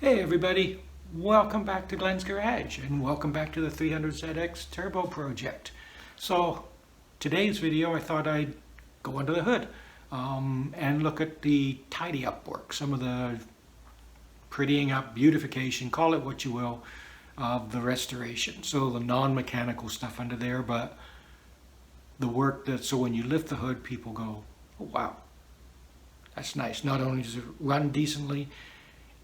Hey everybody, welcome back to Glenn's Garage and welcome back to the 300ZX Turbo project. So today's video I thought I'd go under the hood and look at the tidy up work, some of the prettying up, beautification, call it what you will, of the restoration. So the non-mechanical stuff under there, but the work that, so when you lift the hood people go, oh wow, that's nice. Not only does it run decently,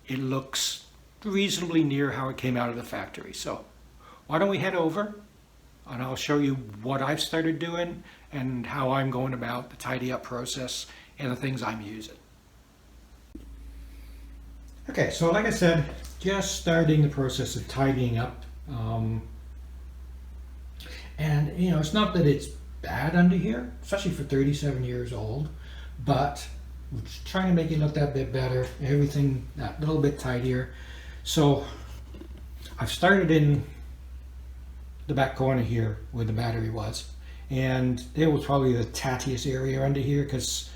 it looks reasonably near how it came out of the factory. So why don't we head over and I'll show you what I've started doing and how I'm going about the tidy up process and the things I'm using. Okay, so like I said, just starting the process of tidying up. And you know, it's not that it's bad under here, especially for 37 years old, but we're trying to make it look that bit better, everything that little bit tidier. So I've started in the back corner here where the battery was, and there was probably the tattiest area under here because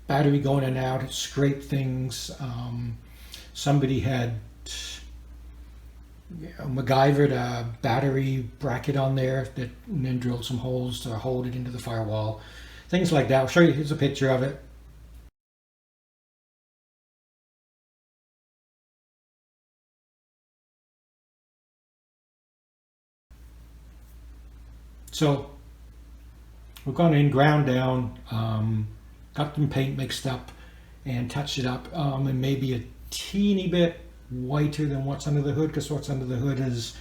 battery going in and out, it scraped things. Somebody had MacGyvered a battery bracket on there that, and then drilled some holes to hold it into the firewall. Things like that. I'll show you, here's a picture of it. So we've gone in, ground down, got some paint mixed up and touched it up, and maybe a teeny bit whiter than what's under the hood, because what's under the hood is,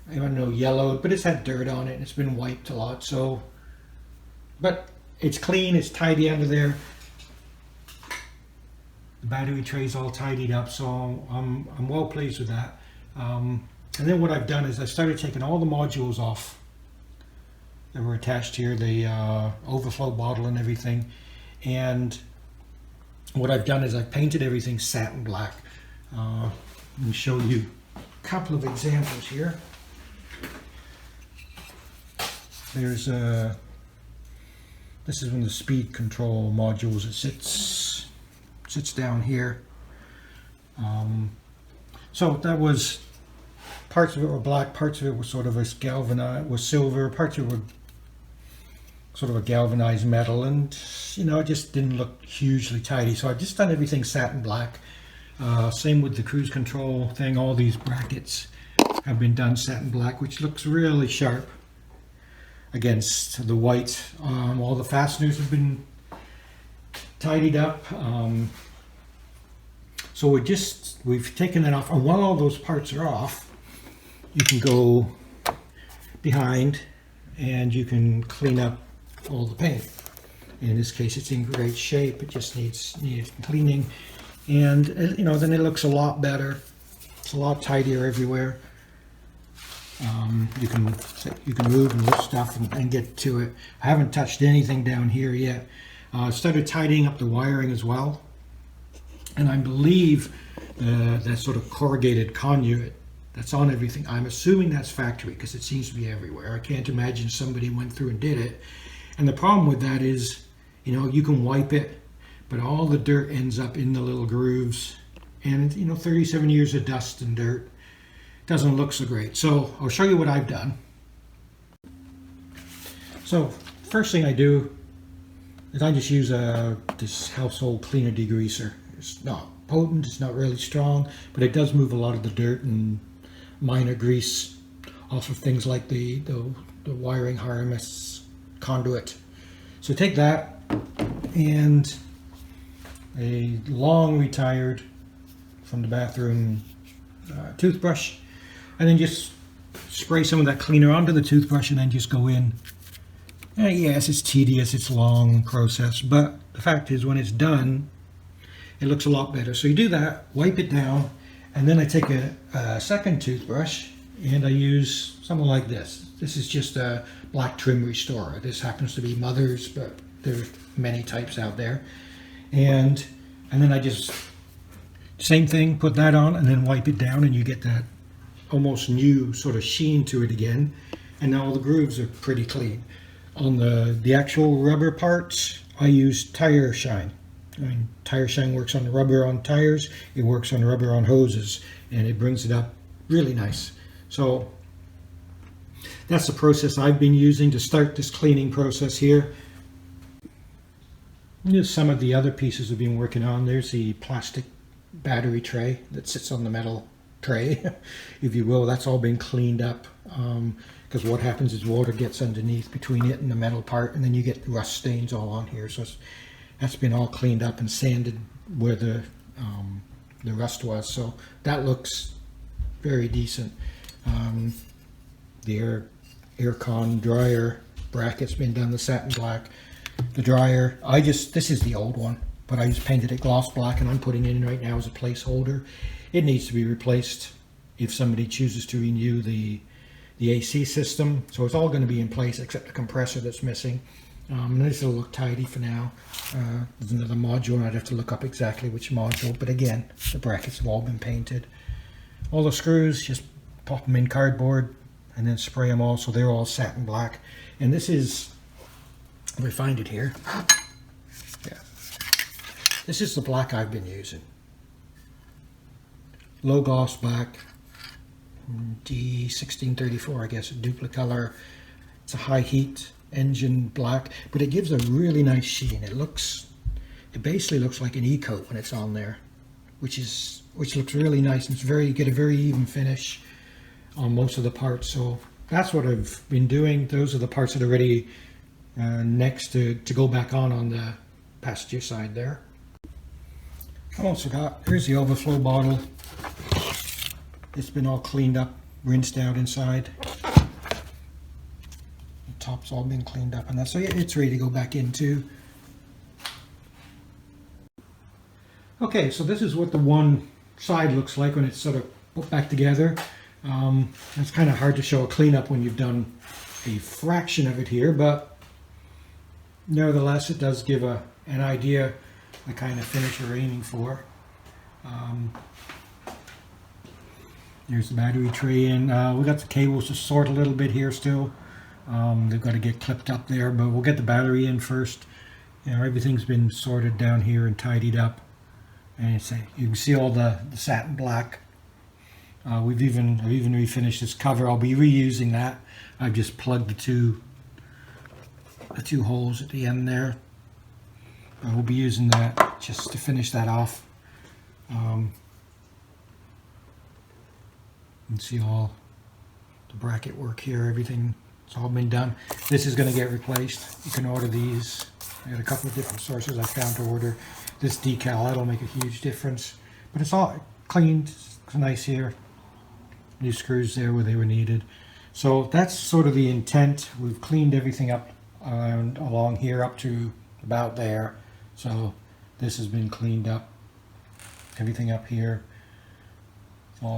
I don't know, yellowed, but it's had dirt on it and it's been wiped a lot. So, but it's clean, it's tidy under there. The battery tray's all tidied up, so I'm well pleased with that. And then what I've done is I started taking all the modules off that were attached here, the overflow bottle and everything. And what I've done is I've painted everything satin black. Let me show you a couple of examples here. There's this is one of the speed control modules. It sits down here. So that was, parts of it were black, parts of it were sort of a galvanized, was silver, parts of it were sort of a galvanized metal, and you know, it just didn't look hugely tidy. So I've just done everything satin black. Same with the cruise control thing. All these brackets have been done satin black, which looks really sharp against the white. All the fasteners have been tidied up. So we've taken that off, and while all those parts are off, you can go behind and you can clean up all the paint. In this case, it's in great shape. It just needs cleaning, and you know, then it looks a lot better. It's a lot tidier everywhere. You can move and lift stuff and get to it. I haven't touched anything down here yet. I started tidying up the wiring as well, and I believe that sort of corrugated conduit that's on everything, I'm assuming that's factory because it seems to be everywhere. I can't imagine somebody went through and did it. And the problem with that is, you know, you can wipe it, but all the dirt ends up in the little grooves, and you know, 37 years of dust and dirt doesn't look so great. So I'll show you what I've done. So first thing I do is I just use this household cleaner degreaser. It's not potent, it's not really strong, but it does move a lot of the dirt and minor grease off of things like the wiring harness conduit. So take that and a long retired from the bathroom toothbrush, and then just spray some of that cleaner onto the toothbrush and then just go in. Yes, it's tedious, it's a long process, but the fact is when it's done, it looks a lot better. So you do that, wipe it down, and then I take a second toothbrush and I use something like this. This is just a black trim restorer. This happens to be Mother's, but there's many types out there. And then I just, same thing, put that on and then wipe it down, and you get that almost new sort of sheen to it again. And now all the grooves are pretty clean. On the actual rubber parts, I use Tire Shine. I mean, tire shine works on the rubber on tires, it works on rubber on hoses, and it brings it up really nice. So that's the process I've been using to start this cleaning process here. Here's some of the other pieces we've been working on. There's the plastic battery tray that sits on the metal tray, if you will. That's all been cleaned up, because what happens is water gets underneath between it and the metal part, and then you get rust stains all on here. So that's been all cleaned up and sanded where the rust was. So that looks very decent. The aircon dryer bracket's been done the satin black. The dryer, this is the old one, but I just painted it gloss black, and I'm putting it in right now as a placeholder. It needs to be replaced if somebody chooses to renew the AC system. So it's all going to be in place except the compressor that's missing. And this will look tidy for now. There's another module, and I'd have to look up exactly which module, but again, the brackets have all been painted. All the screws, just pop them in cardboard and then spray them all so they're all satin black. And this is, let me find it here. Yeah. This is the black I've been using. Low gloss black, D1634, I guess, a Duplicolor. It's a high heat engine black, but it gives a really nice sheen. It basically looks like an e-coat when it's on there, which looks really nice, and you get a very even finish on most of the parts. So that's what I've been doing. Those are the parts that are ready next to go back on the passenger side there. I almost forgot, here's the overflow bottle. It's been all cleaned up, rinsed out inside. The top's all been cleaned up, and that's, so it's ready to go back into. Okay, so this is what the one side looks like when it's sort of put back together. It's kind of hard to show a cleanup when you've done a fraction of it here, but nevertheless it does give an idea the kind of finish you're aiming for. There's the battery tray in. We got the cables to sort a little bit here still. They've got to get clipped up there, but we'll get the battery in first. Everything's been sorted down here and tidied up. And you can see all the satin black. I've even refinished this cover. I'll be reusing that. I've just plugged the two holes at the end there. We'll be using that just to finish that off. You can see all the bracket work here. Everything, it's all been done. This is going to get replaced. You can order these. I got a couple of different sources I found to order. This decal, that'll make a huge difference. But it's all cleaned. It's nice here. New screws there where they were needed. So that's sort of the intent. We've cleaned everything up along here up to about there. So this has been cleaned up. Everything up here.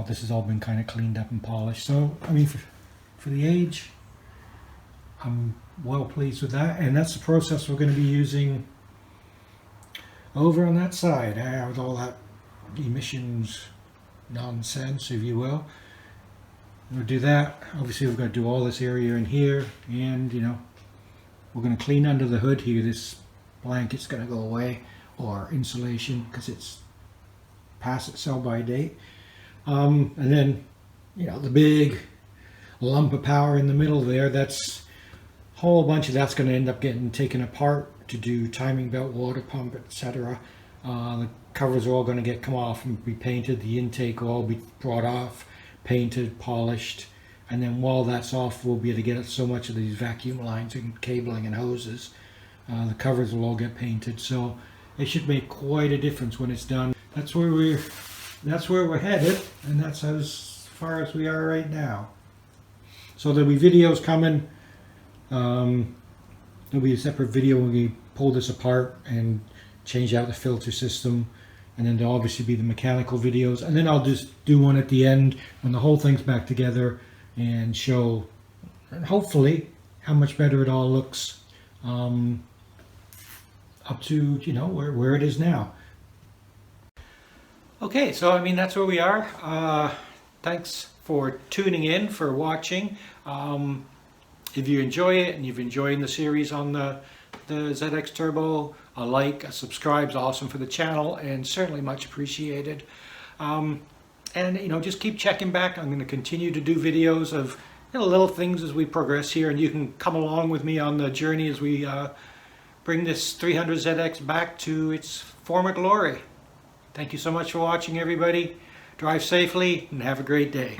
This has all been kind of cleaned up and polished. So, I mean, for the age, I'm well pleased with that. And that's the process we're going to be using over on that side, with all that emissions nonsense, if you will. We'll do that. Obviously, we're going to do all this area in here, and we're going to clean under the hood here. This blanket's going to go away, or insulation, because it's past its sell-by date. And then, the big lump of power in the middle there, that's a whole bunch of that's going to end up getting taken apart to do timing belt, water pump, etc. The covers are all going to come off and be painted. The intake will all be brought off, painted, polished, and then while that's off, we'll be able to get so much of these vacuum lines and cabling and hoses. The covers will all get painted, so it should make quite a difference when it's done. That's where we're headed, and that's as far as we are right now. So there'll be videos coming. There'll be a separate video when we pull this apart and change out the filter system, and then there'll obviously be the mechanical videos, and then I'll just do one at the end when the whole thing's back together and show, and hopefully, how much better it all looks up to where it is now. Okay, so I mean, that's where we are. Thanks for tuning in, for watching. If you enjoy it and you've enjoyed the series on the ZX Turbo, A like, a subscribe is awesome for the channel and certainly much appreciated. And you know, just keep checking back. I'm going to continue to do videos of little things as we progress here, and you can come along with me on the journey as we bring this 300ZX back to its former glory. Thank you so much for watching, everybody. Drive safely and have a great day.